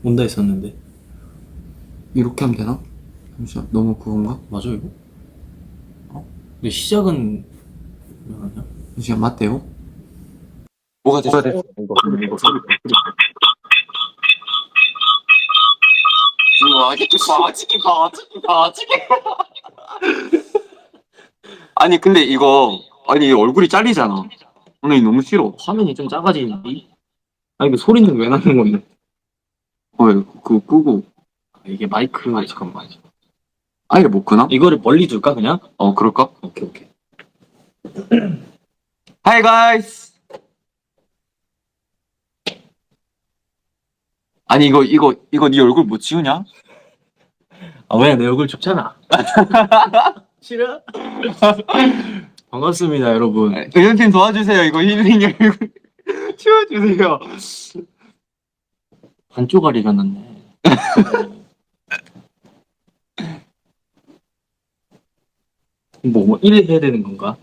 온다 했었는데. 이렇게 하면 되나? 잠시만, 너무 그건가? 맞아 이거? 근데 시작은 왜 하냐? 잠시만, 맞대요? 뭐가 됐어? 아니 근데 이거 아니 얼굴이 잘리잖아. 오늘 너무 싫어. 화면이 좀 작아지는데? 아니 그 소리는 왜 나는 건데? 그거 끄고 이게 마이크 잠깐만. 아예 못 끄나? 이거를 멀리 둘까 그냥? 그럴까? 오케이 오케이. Hi guys. 아니 이거 네 얼굴 못 지우냐? 아 왜 내 얼굴 좋잖아. 싫어? 반갑습니다 여러분. 의원팀 도와주세요. 이거 힐링 얼굴 치워주세요. 반 쪼가리가 났네. 뭐 1 해야 되는 건가?